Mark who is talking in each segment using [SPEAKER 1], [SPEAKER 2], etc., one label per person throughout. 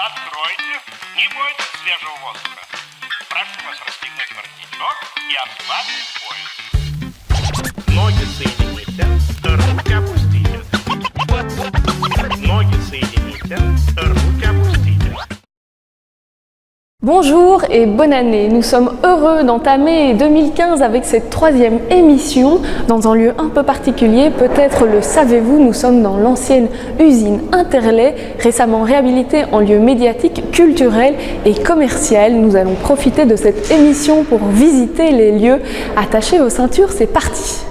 [SPEAKER 1] Откройте, не бойтесь свежего воздуха. Прошу вас расстегнуть воротничок и ослабить пояс. Ноги соедините, руки опустите. Ноги соедините, руки опустите.
[SPEAKER 2] Bonjour et bonne année. Nous sommes heureux d'entamer 2015 avec cette troisième émission dans un lieu un peu particulier. Peut-être le savez-vous, nous sommes dans l'ancienne usine Interlay, récemment réhabilitée en lieu médiatique, culturel et commercial. Nous allons profiter de cette émission pour visiter les lieux. Attachez vos ceintures, c'est parti.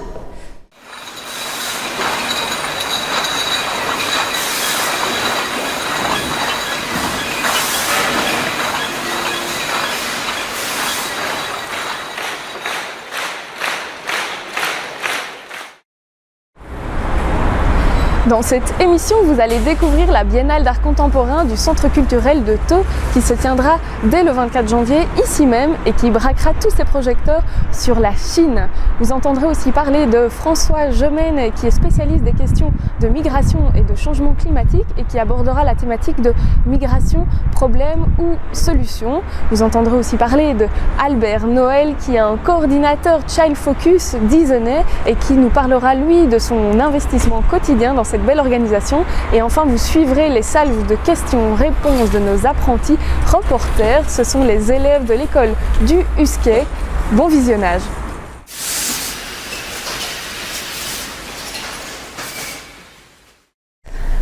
[SPEAKER 2] Dans cette émission, vous allez découvrir la Biennale d'art contemporain du Centre culturel de Theux qui se tiendra dès le 24 janvier ici même et qui braquera tous ses projecteurs sur la Chine. Vous entendrez aussi parler de François Gemène qui est spécialiste des questions de migration et de changement climatique et qui abordera la thématique de migration, problèmes ou solutions. Vous entendrez aussi parler de Albert Noël qui est un coordinateur Child Focus Disney et qui nous parlera lui de son investissement quotidien dans cette belle organisation. Et enfin, vous suivrez les salves de questions-réponses de nos apprentis reporters. Ce sont les élèves de l'école du Husquet. Bon visionnage.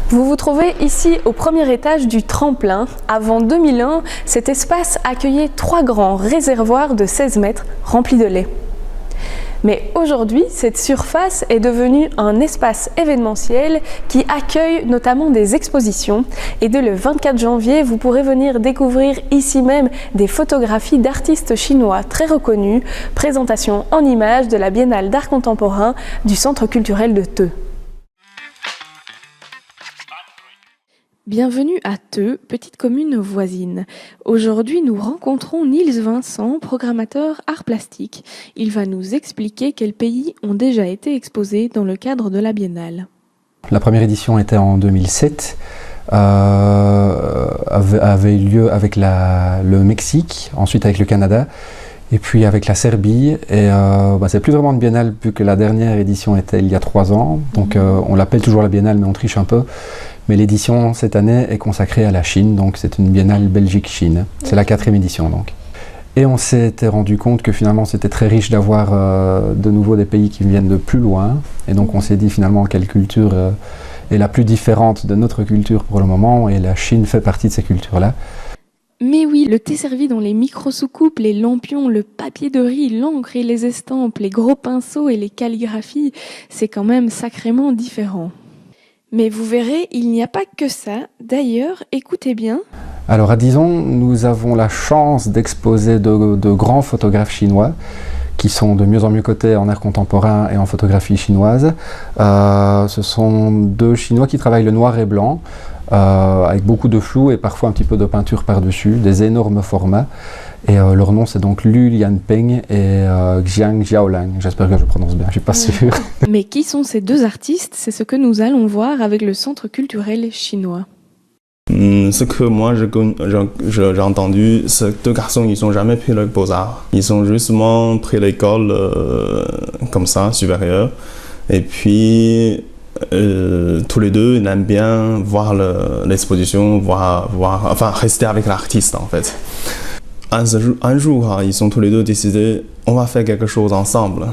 [SPEAKER 2] Vous vous trouvez ici au premier étage du tremplin. Avant 2001, cet espace accueillait 3 grands réservoirs de 16 mètres remplis de lait. Mais aujourd'hui, cette surface est devenue un espace événementiel qui accueille notamment des expositions. Et dès le 24 janvier, vous pourrez venir découvrir ici même des photographies d'artistes chinois très reconnus, présentation en images de la Biennale d'art contemporain du Centre culturel de Theux. Bienvenue à Theux, petite commune voisine. Aujourd'hui, nous rencontrons Nils Vincent, programmateur art plastique. Il va nous expliquer quels pays ont déjà été exposés dans le cadre de la Biennale.
[SPEAKER 3] La première édition était en 2007, avait eu lieu avec le Mexique, ensuite avec le Canada, et puis avec la Serbie. Et c'est plus vraiment une biennale vu que la dernière édition était il y a 3 ans. Donc on l'appelle toujours la biennale, mais on triche un peu. Mais l'édition cette année est consacrée à la Chine, donc c'est une biennale Belgique-Chine. C'est la 4e édition donc. Et on s'était rendu compte que finalement c'était très riche d'avoir de nouveau des pays qui viennent de plus loin. Et donc on s'est dit finalement quelle culture est la plus différente de notre culture pour le moment, et la Chine fait partie de ces cultures-là.
[SPEAKER 2] Mais oui, le thé servi dans les micro-soucoupes, les lampions, le papier de riz, l'encre et les estampes, les gros pinceaux et les calligraphies, c'est quand même sacrément différent. Mais vous verrez, il n'y a pas que ça. D'ailleurs, écoutez bien.
[SPEAKER 3] Alors à Dijon, nous avons la chance d'exposer de grands photographes chinois qui sont de mieux en mieux cotés en art contemporain et en photographie chinoise. Ce sont 2 Chinois qui travaillent le noir et blanc, avec beaucoup de flou et parfois un petit peu de peinture par-dessus, des énormes formats. Et leur nom c'est donc Lu Lianpeng et Xiang Xiaolang. J'espère que je prononce bien, je suis pas sûr.
[SPEAKER 2] Mais qui sont ces 2 artistes? C'est ce que nous allons voir avec le Centre culturel chinois.
[SPEAKER 4] Ce que moi j'ai entendu, ces 2 garçons ils n'ont jamais pris le Beaux-Arts. Ils ont justement pris l'école comme ça, supérieure. Et puis tous les 2 ils aiment bien voir l'exposition, enfin rester avec l'artiste en fait. Un jour, ils ont tous les 2 décidé, on va faire quelque chose ensemble.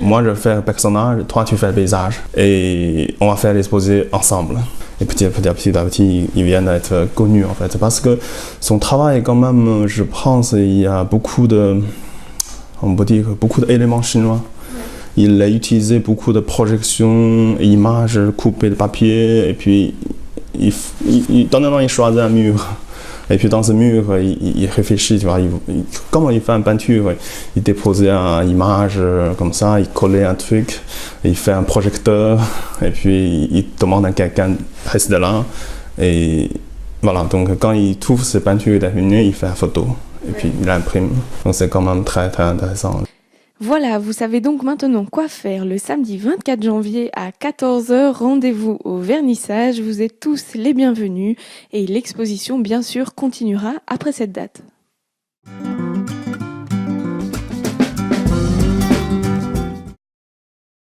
[SPEAKER 4] Moi, je fais un personnage, toi, tu fais le paysage. Et on va faire l'exposé ensemble. Et petit à petit, ils viennent d'être connus, en fait. Parce que son travail, quand même, je pense, il y a beaucoup d'éléments chinois. Il a utilisé beaucoup de projections, images coupées de papier. Et puis, il choisit un mur. Et puis dans ce mur, il réfléchit, tu vois, comment il fait une peinture, il déposait une image comme ça, il collait un truc, il fait un projecteur, et puis il demande à quelqu'un de rester là. Et voilà, donc quand il trouve ses peintures terminées, il fait une photo, et puis il imprime. Donc c'est quand même très, très intéressant.
[SPEAKER 2] Voilà, vous savez donc maintenant quoi faire le samedi 24 janvier à 14h. Rendez-vous au vernissage, vous êtes tous les bienvenus et l'exposition bien sûr continuera après cette date.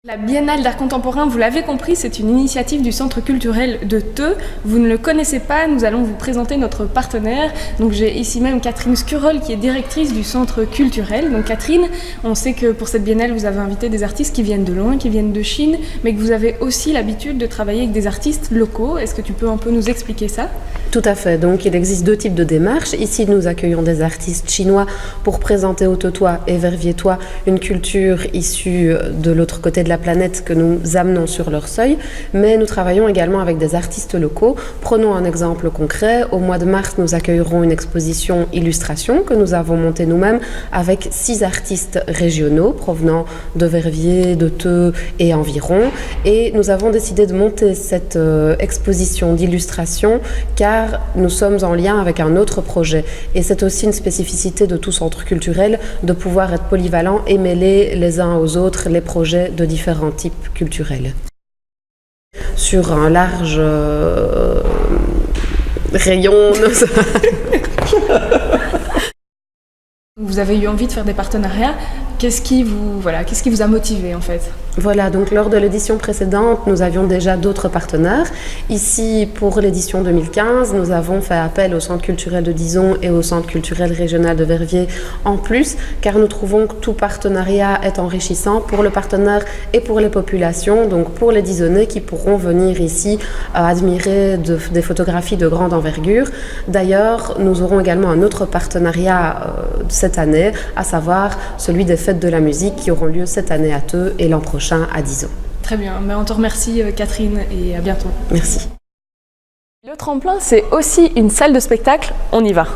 [SPEAKER 2] La Biennale d'art contemporain, vous l'avez compris, c'est une initiative du Centre culturel de Theux. Vous ne le connaissez pas, nous allons vous présenter notre partenaire. Donc j'ai ici même Catherine Scurol qui est directrice du Centre culturel. Donc Catherine, on sait que pour cette Biennale, vous avez invité des artistes qui viennent de loin, qui viennent de Chine, mais que vous avez aussi l'habitude de travailler avec des artistes locaux. Est-ce que tu peux un peu nous expliquer ça ?
[SPEAKER 5] Tout à fait. Donc il existe deux types de démarches. Ici, nous accueillons des artistes chinois pour présenter au Theutois et Verviétois une culture issue de l'autre côté de la planète que nous amenons sur leur seuil, mais nous travaillons également avec des artistes locaux. Prenons un exemple concret. Au mois de mars, nous accueillerons une exposition illustration que nous avons montée nous-mêmes avec 6 artistes régionaux provenant de Verviers, de Theux et environ. Et nous avons décidé de monter cette exposition d'illustration car nous sommes en lien avec un autre projet. Et c'est aussi une spécificité de tout centre culturel de pouvoir être polyvalent et mêler les uns aux autres les projets de différents types culturels. Sur un large rayon...
[SPEAKER 2] Vous avez eu envie de faire des partenariats. Qu'est-ce qui vous a motivé en fait ?
[SPEAKER 5] Voilà, donc lors de l'édition précédente, nous avions déjà d'autres partenaires. Ici, pour l'édition 2015, nous avons fait appel au Centre culturel de Dizon et au Centre culturel régional de Verviers en plus, car nous trouvons que tout partenariat est enrichissant pour le partenaire et pour les populations, donc pour les Dizonnais qui pourront venir ici admirer des photographies de grande envergure. D'ailleurs, nous aurons également un autre partenariat cette année, à savoir celui des fêtes de la musique qui auront lieu cette année à Theux et l'an prochain à Dizon.
[SPEAKER 2] Très bien, mais on te remercie Catherine et à bientôt.
[SPEAKER 5] Merci.
[SPEAKER 2] Le tremplin, c'est aussi une salle de spectacle, on y va.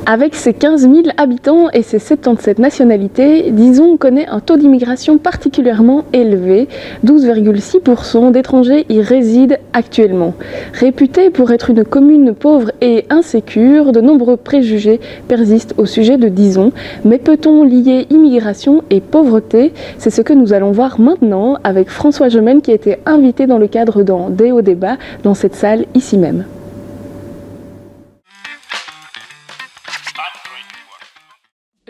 [SPEAKER 2] Avec ses 15 000 habitants et ses 77 nationalités, Dizon connaît un taux d'immigration particulièrement élevé. 12,6% d'étrangers y résident actuellement. Réputée pour être une commune pauvre et insécure, de nombreux préjugés persistent au sujet de Dizon. Mais peut-on lier immigration et pauvreté ? C'est ce que nous allons voir maintenant avec François Gemène qui a été invité dans le cadre d'un Déo Débat dans cette salle ici même.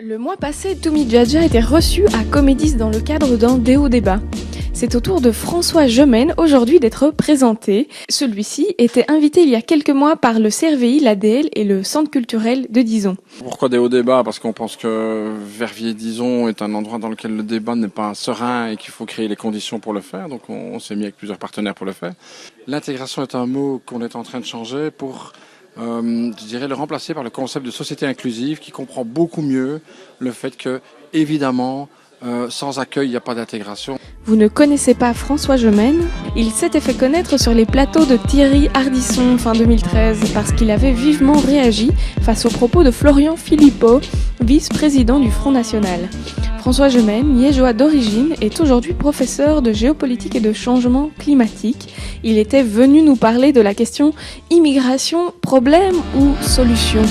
[SPEAKER 2] Le mois passé, Toumi Djadja a été reçu à Comédis dans le cadre d'un Déo Débat. C'est au tour de François Gemène aujourd'hui d'être présenté. Celui-ci était invité il y a quelques mois par le CRVI, l'ADL et le Centre culturel de Dizon.
[SPEAKER 6] Pourquoi Déo Débat ? Parce qu'on pense que Verviers-Dizon est un endroit dans lequel le débat n'est pas serein et qu'il faut créer les conditions pour le faire. Donc on s'est mis avec plusieurs partenaires pour le faire. L'intégration est un mot qu'on est en train de changer pour... je dirais le remplacer par le concept de société inclusive qui comprend beaucoup mieux le fait que, évidemment, sans accueil, il n'y a pas d'intégration.
[SPEAKER 2] Vous ne connaissez pas François Gemène ? Il s'était fait connaître sur les plateaux de Thierry Ardisson fin 2013 parce qu'il avait vivement réagi face aux propos de Florian Philippot, vice-président du Front National. François Gemène, liégeois d'origine, est aujourd'hui professeur de géopolitique et de changement climatique. Il était venu nous parler de la question immigration, problème ou solution ?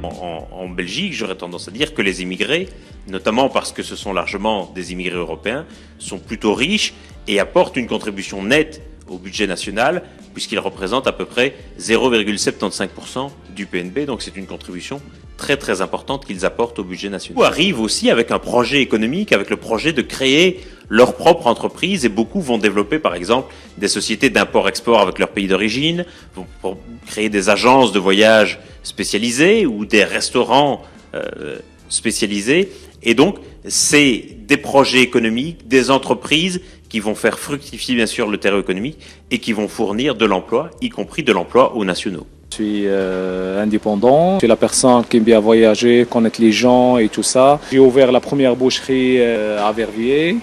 [SPEAKER 7] En Belgique, j'aurais tendance à dire que les immigrés, notamment parce que ce sont largement des immigrés européens, sont plutôt riches et apportent une contribution nette au budget national, puisqu'ils représentent à peu près 0,75% du PNB, donc c'est une contribution très très importante qu'ils apportent au budget national. Ils arrivent aussi avec un projet économique, avec le projet de créer leur propre entreprise, et beaucoup vont développer par exemple des sociétés d'import-export avec leur pays d'origine, vont créer des agences de voyage spécialisées ou des restaurants spécialisés, et donc c'est des projets économiques, des entreprises qui vont faire fructifier bien sûr le terreau économique et qui vont fournir de l'emploi, y compris de l'emploi aux nationaux.
[SPEAKER 8] Je suis indépendant, je suis la personne qui aime bien voyager, connaître les gens et tout ça. J'ai ouvert la première boucherie à Verviers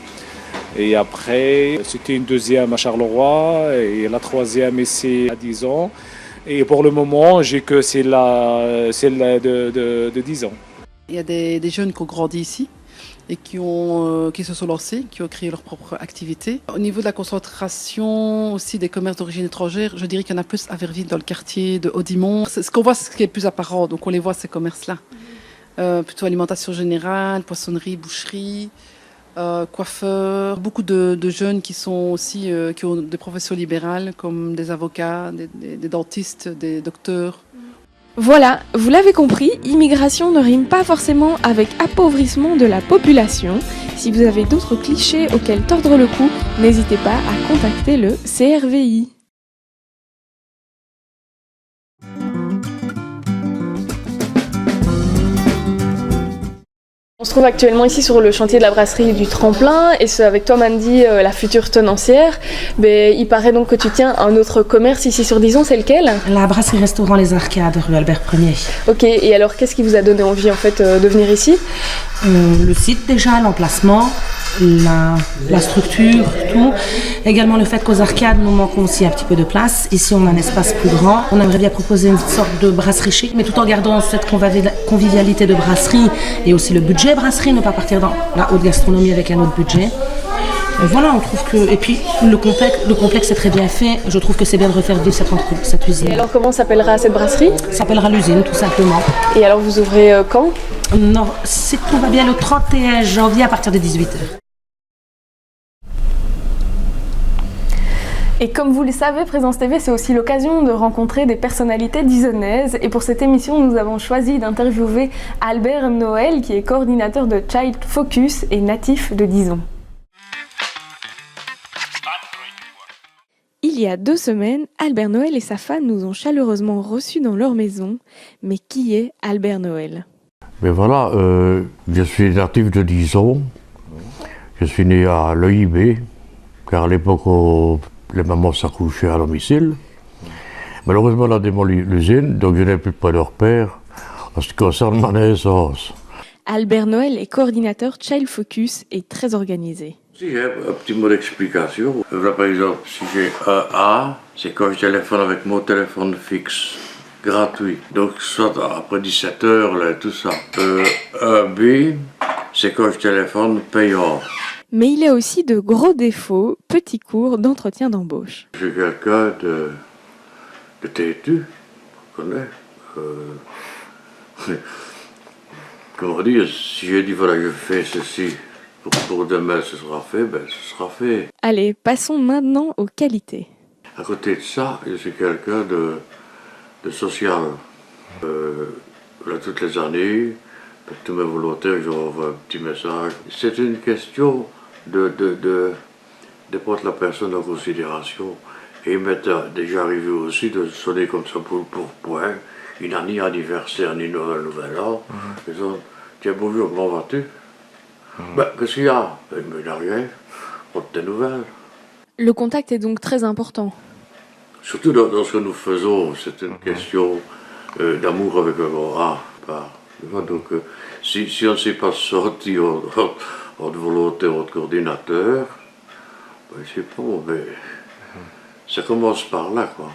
[SPEAKER 8] et après c'était une deuxième à Charleroi et la troisième ici à Dizon. Et pour le moment, j'ai que celle de 10 ans.
[SPEAKER 9] Il y a des jeunes qui ont grandi ici et qui se sont lancés, qui ont créé leur propre activité. Au niveau de la concentration aussi des commerces d'origine étrangère, je dirais qu'il y en a plus à Verviers dans le quartier de Haudimont. Ce qu'on voit, c'est ce qui est le plus apparent, donc on les voit ces commerces-là. Plutôt alimentation générale, poissonnerie, boucherie, coiffeurs, beaucoup de jeunes qui sont aussi qui ont des professions libérales comme des avocats, des dentistes, des docteurs.
[SPEAKER 2] Voilà, vous l'avez compris, immigration ne rime pas forcément avec appauvrissement de la population. Si vous avez d'autres clichés auxquels tordre le cou, n'hésitez pas à contacter le CRVI. On se trouve actuellement ici sur le chantier de la brasserie du Tremplin et ce avec toi Mandy, la future tenancière. Mais il paraît donc que tu tiens un autre commerce ici sur Dizon, c'est lequel?
[SPEAKER 10] La brasserie-restaurant Les Arcades, rue Albert Ier.
[SPEAKER 2] Ok, et alors qu'est-ce qui vous a donné envie en fait de venir ici?
[SPEAKER 10] Le site déjà, l'emplacement, la structure, tout. Également le fait qu'aux Arcades, nous manquons aussi un petit peu de place. Ici, on a un espace plus grand. On aimerait bien proposer une sorte de brasserie chic, mais tout en gardant cette convivialité de brasserie et aussi le budget brasserie, ne pas partir dans la haute gastronomie avec un autre budget. Et voilà, on trouve que... Et puis, le complexe est très bien fait. Je trouve que c'est bien de refaire vivre cette usine.
[SPEAKER 2] Et alors, comment s'appellera cette brasserie?
[SPEAKER 10] Ça s'appellera l'usine, tout simplement.
[SPEAKER 2] Et alors, vous ouvrez quand?
[SPEAKER 10] Non, si tout va bien, le 31 janvier à partir de 18h.
[SPEAKER 2] Et comme vous le savez, Présence TV, c'est aussi l'occasion de rencontrer des personnalités disonnaises. Et pour cette émission, nous avons choisi d'interviewer Albert Noël, qui est coordinateur de Child Focus et natif de Dizon. Il y a 2 semaines, Albert Noël et sa femme nous ont chaleureusement reçus dans leur maison. Mais qui est Albert Noël?
[SPEAKER 11] Mais voilà, je suis natif de Dizon. Je suis né à l'EIB, car à l'époque où les mamans s'accouchaient à domicile. Malheureusement, on a démoli l'usine, donc je n'ai plus pas leur père en ce qui concerne ma naissance.
[SPEAKER 2] Albert Noël est coordinateur Child Focus et très organisé.
[SPEAKER 11] Si j'ai un petit mot d'explication, par exemple, si j'ai un A, c'est quand je téléphone avec mon téléphone fixe, gratuit. Donc, soit après 17h, là, tout ça. Un B, c'est quand je téléphone payant.
[SPEAKER 2] Mais il a aussi de gros défauts, petits cours d'entretien d'embauche.
[SPEAKER 11] Je suis quelqu'un de têtu, on connaît. Comment dire, si j'ai dit voilà, je fais ceci, pour demain ce sera fait, ben ce sera fait.
[SPEAKER 2] Allez, passons maintenant aux qualités.
[SPEAKER 11] À côté de ça, je suis quelqu'un de social. Là, toutes les années, pour tous mes volontaires, je renvoie un petit message. C'est une question de prendre la personne en considération. Et il m'est déjà arrivé aussi de sonner comme ça pour point. Il n'a ni anniversaire ni nouvel an. Ils disent, tiens, bonjour, comment vas-tu? Ben, qu'est-ce qu'il y a? Il me dit rien, prends tes nouvelles.
[SPEAKER 2] Le contact est donc très important.
[SPEAKER 11] Surtout dans ce que nous faisons, c'est une question d'amour avec un grand A. Donc, si on ne sait pas sortir entre volontaire, entre coordinateur, ben, je sais pas, mais ça commence par là, quoi.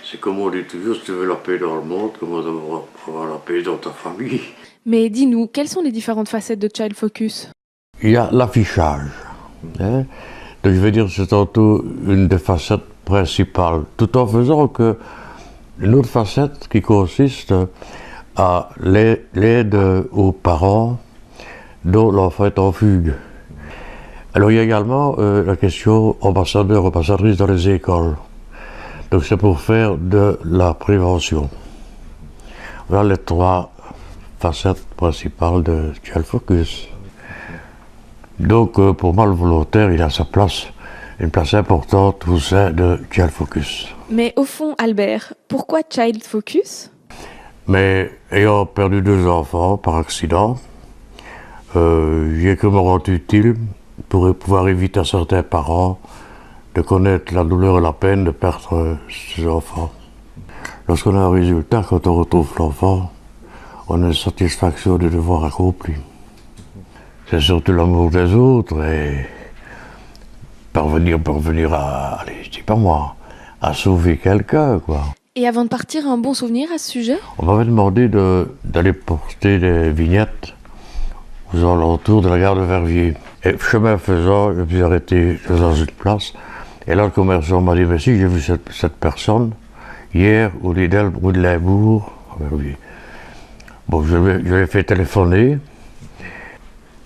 [SPEAKER 11] C'est comme on dit toujours, si tu veux la paix dans le monde, comment avoir la paix dans ta famille.
[SPEAKER 2] Mais dis-nous, quelles sont les différentes facettes de Child Focus?
[SPEAKER 11] Il y a l'affichage. Hein? Donc je veux dire, c'est tantôt une des facettes principales, tout en faisant que une autre facette qui consiste à l'aide aux parents dont l'enfant est en fugue. Alors il y a également la question ambassadeur, ambassadrice dans les écoles. Donc c'est pour faire de la prévention. Voilà les 3 facettes principales de Child Focus. Donc pour moi le volontaire il a sa place, une place importante au sein de Child Focus.
[SPEAKER 2] Mais au fond Albert, pourquoi Child Focus?
[SPEAKER 11] Mais ayant perdu 2 enfants par accident, j'ai que me rendre utile pour pouvoir éviter à certains parents de connaître la douleur et la peine de perdre ses enfants. Lorsqu'on a un résultat, quand on retrouve l'enfant, on a une satisfaction de devoir accompli. C'est surtout l'amour des autres et parvenir à, allez, je sais pas moi, à sauver quelqu'un, quoi.
[SPEAKER 2] Et avant de partir, un bon souvenir à ce sujet?
[SPEAKER 11] On m'avait demandé d'aller porter des vignettes aux alentours de la gare de Verviers. Et chemin faisant, je me suis arrêté dans une place. Et là, le commerçant m'a dit, mais si, j'ai vu cette personne hier au Lidl, rue de Limbourg, à Verviers. Bon, je lui ai fait téléphoner.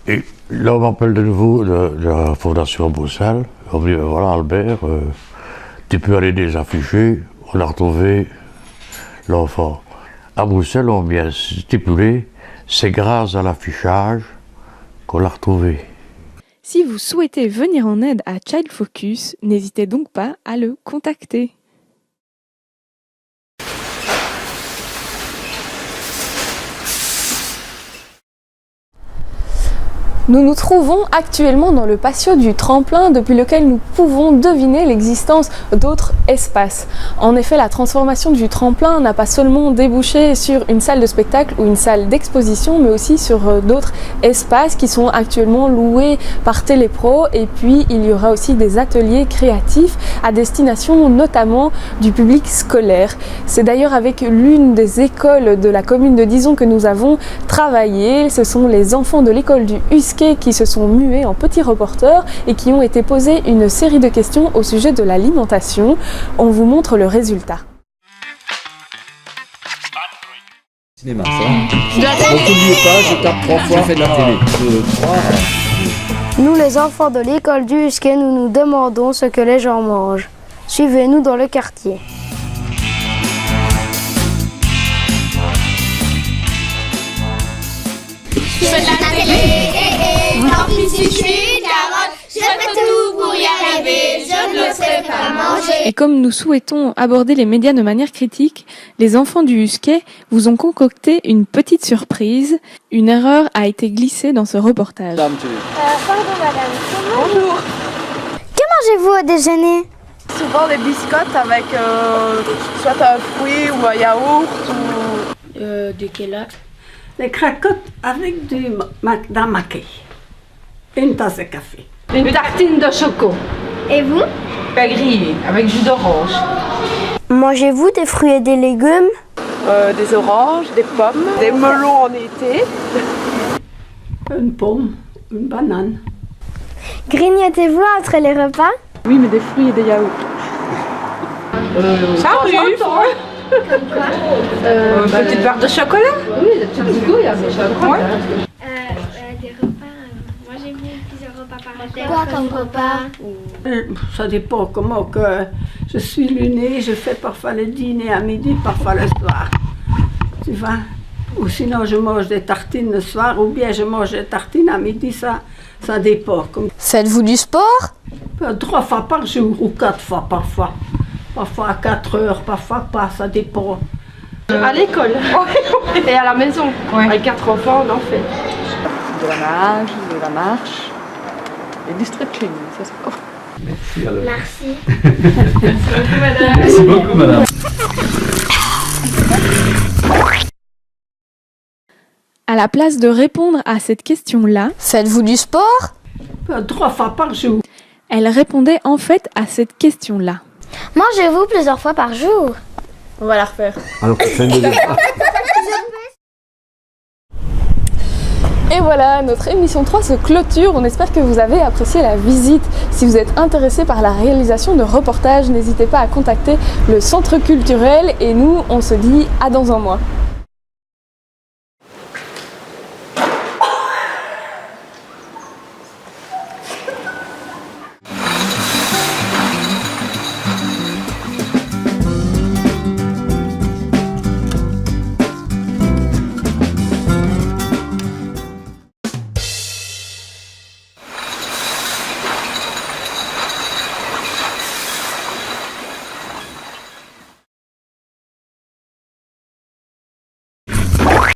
[SPEAKER 11] Et là, on m'appelle de nouveau de la Fondation Bruxelles. On me dit, voilà, Albert, tu peux aller désafficher. On a retrouvé l'enfant. À Bruxelles, on vient stipuler, c'est grâce à l'affichage qu'on l'a retrouvé.
[SPEAKER 2] Si vous souhaitez venir en aide à Child Focus, n'hésitez donc pas à le contacter. Nous nous trouvons actuellement dans le patio du tremplin depuis lequel nous pouvons deviner l'existence d'autres espaces. En effet, la transformation du tremplin n'a pas seulement débouché sur une salle de spectacle ou une salle d'exposition, mais aussi sur d'autres espaces qui sont actuellement loués par Télépro. Et puis, il y aura aussi des ateliers créatifs à destination notamment du public scolaire. C'est d'ailleurs avec l'une des écoles de la commune de Dizon que nous avons travaillé. Ce sont les enfants de l'école du USC qui se sont mués en petits reporters et qui ont été posés une série de questions au sujet de l'alimentation. On vous montre le résultat.
[SPEAKER 12] Cinéma, ça. Donc n'oubliez pas, je tape 3 fois, je fais de la télé. 2, 3.
[SPEAKER 13] Nous, les enfants de l'école du Husquet, nous nous demandons ce que les gens mangent. Suivez-nous dans le quartier.
[SPEAKER 14] Je fais de la télé, tant pis si je suis carotte, je fais tout pour y arriver, je ne laisserai pas manger.
[SPEAKER 2] Et comme nous souhaitons aborder les médias de manière critique, les enfants du Husquet vous ont concocté une petite surprise. Une erreur a été glissée dans ce reportage.
[SPEAKER 13] Pardon madame. Bonjour. Que mangez-vous au déjeuner?
[SPEAKER 15] Souvent des biscottes avec soit un fruit ou un yaourt ou...
[SPEAKER 16] Du kéla. Des cracottes avec du macadam maqué. Une tasse de café.
[SPEAKER 17] Une tartine de choco.
[SPEAKER 13] Et vous?
[SPEAKER 17] Pas grillé, avec jus d'orange.
[SPEAKER 13] Mangez-vous des fruits et des légumes?
[SPEAKER 15] Des oranges, des pommes, des melons en été.
[SPEAKER 16] Une pomme, une banane.
[SPEAKER 13] Grignotez-vous entre les repas?
[SPEAKER 15] Oui, mais des fruits et des yaourts.
[SPEAKER 17] Ça arrive. Une petite barre de chocolat?
[SPEAKER 16] Oui, des petits biscuits, il y a des chocolats.
[SPEAKER 14] Des repas, mangez-vous plusieurs repas par jour? Quoi comme repas?
[SPEAKER 16] Ça dépend comment que je suis lunée, je fais parfois le dîner à midi, parfois le soir. Tu vois? Ou sinon je mange des tartines le soir, ou bien je mange des tartines à midi, ça dépend.
[SPEAKER 13] Faites-vous du sport?
[SPEAKER 16] 3 fois par jour ou 4 fois parfois. Parfois à 4 heures, parfois pas, ça dépend.
[SPEAKER 15] À l'école et à la maison. Avec 4 enfants, on en fait.
[SPEAKER 18] De la nage, de la marche et du stretching, ça c'est quoi.
[SPEAKER 14] Merci alors. Merci.
[SPEAKER 12] Merci beaucoup madame.
[SPEAKER 2] À la place de répondre à cette question-là,
[SPEAKER 13] faites-vous du sport?
[SPEAKER 16] 3 fois par jour.
[SPEAKER 2] Elle répondait en fait à cette question-là.
[SPEAKER 13] Mangez-vous plusieurs fois par jour?
[SPEAKER 2] On va la refaire.
[SPEAKER 12] Alors, fais une deuxième fois.
[SPEAKER 2] Et voilà, notre émission 3 se clôture. On espère que vous avez apprécié la visite. Si vous êtes intéressé par la réalisation de reportages, n'hésitez pas à contacter le Centre culturel. Et nous, on se dit à dans un mois.